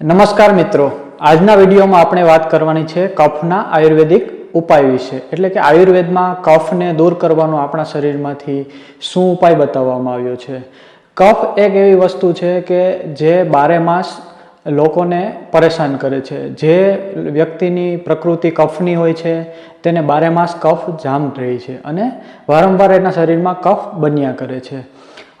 નમસ્કાર મિત્રો, આજના વિડીયોમાં આપણે વાત કરવાની છે કફના આયુર્વેદિક ઉપાય વિશે। એટલે કે આયુર્વેદમાં કફને દૂર કરવાનો આપણા શરીરમાંથી શું ઉપાય બતાવવામાં આવ્યો છે। કફ એક એવી વસ્તુ છે કે જે બારે માસ લોકોને પરેશાન કરે છે। જે વ્યક્તિની પ્રકૃતિ કફની હોય છે તેને બારે માસ કફ જામ રહે છે અને વારંવાર એના શરીરમાં કફ બન્યા કરે છે।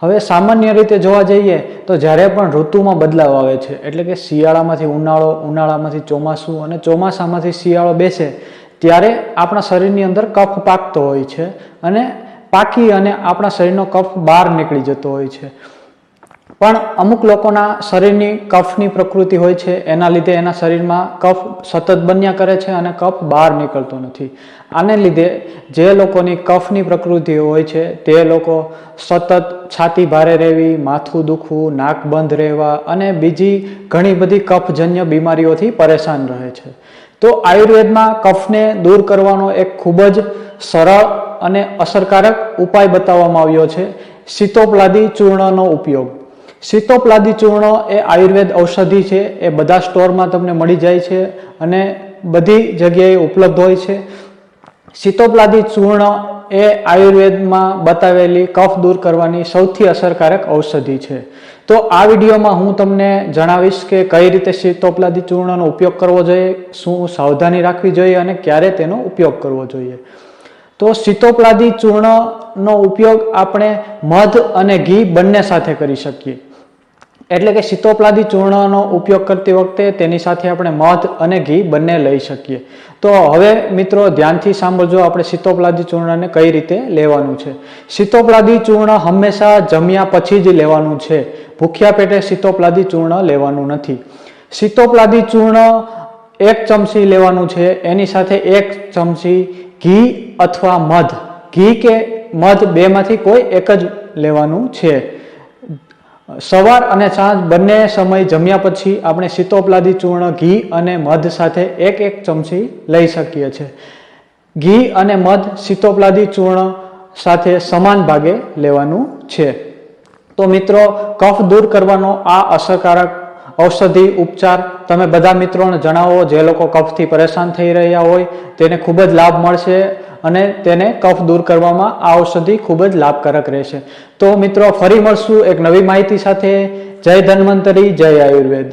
હવે સામાન્ય રીતે જોવા જઈએ તો જ્યારે પણ ઋતુમાં બદલાવ આવે છે, એટલે કે શિયાળામાંથી ઉનાળો, ઉનાળામાંથી ચોમાસું અને ચોમાસામાંથી શિયાળો બેસે ત્યારે આપણા શરીરની અંદર કફ પાકતો હોય છે અને પાકી અને આપણા શરીરનો કફ બહાર નીકળી જતો હોય છે। પણ અમુક લોકોના શરીરની કફની પ્રકૃતિ હોય છે, એના લીધે એના શરીરમાં કફ સતત બન્યા કરે છે અને કફ બહાર નીકળતો નથી। આને લીધે જે લોકોની કફની પ્રકૃતિ હોય છે તે લોકો સતત છાતી ભારે રહેવી, માથું દુખવું, નાક બંધ રહેવા અને બીજી ઘણી બધી કફજન્ય બીમારીઓથી પરેશાન રહે છે। તો આયુર્વેદમાં કફને દૂર કરવાનો એક ખૂબ જ સરળ અને અસરકારક ઉપાય બતાવવામાં આવ્યો છે, સીતોપલાદી ચૂર્ણનો ઉપયોગ। સીતોપલાદી ચૂર્ણ એ આયુર્વેદ ઔષધિ છે, એ બધા સ્ટોરમાં તમને મળી જાય છે અને બધી જગ્યાએ ઉપલબ્ધ હોય છે। સીતોપલાદી ચૂર્ણ એ આયુર્વેદમાં બતાવેલી કફ દૂર કરવાની સૌથી અસરકારક ઔષધિ છે। તો આ વિડીયોમાં હું તમને જણાવીશ કે કઈ રીતે સીતોપલાદી ચૂર્ણનો ઉપયોગ કરવો જોઈએ, શું સાવધાની રાખવી જોઈએ અને ક્યારે તેનો ઉપયોગ કરવો જોઈએ। તો સીતોપલાદી ચૂર્ણનો ઉપયોગ આપણે મધ અને ઘી બંને સાથે કરી શકીએ। એટલે કે સીતોપલાદી ચૂર્ણનો ઉપયોગ કરતી વખતે તેની સાથે આપણે મધ અને ઘી બંને લઈ શકીએ। તો હવે મિત્રો ધ્યાનથી સાંભળજો આપણે સીતોપલાદી ચૂર્ણને કઈ રીતે લેવાનું છે। સીતોપલાદી ચૂર્ણ હંમેશા જમ્યા પછી જ લેવાનું છે, ભૂખ્યા પેટે સીતોપલાદી ચૂર્ણ લેવાનું નથી। સીતોપલાદી ચૂર્ણ 1 ચમચી લેવાનું છે, એની સાથે 1 ચમચી ઘી અથવા મધ, ઘી કે મધ બેમાંથી કોઈ એક જ લેવાનું છે। સવાર અને સાંજ બંને સમય જમ્યા પછી આપણે સીતોપલાદી ચૂર્ણ ઘી અને મધ સાથે 1-1 ચમચી લઈ શકીએ છીએ। ઘી અને મધ સીતોપલાદી ચૂર્ણ સાથે સમાન ભાગે લેવાનું છે। તો મિત્રો, કફ દૂર કરવાનો આ અસરકારક ઔષધિ ઉપચાર તમે બધા મિત્રોને જણાવો, જે લોકો કફથી પરેશાન થઈ રહ્યા હોય તેને ખૂબ જ લાભ મળશે અને તેને કફ દૂર કરવામાં આ ઔષધિ ખૂબ જ લાભકારક રહેશે। તો મિત્રો, ફરી મળશું એક નવી માહિતી સાથે। જય ધન્વંતરી, જય આયુર્વેદ।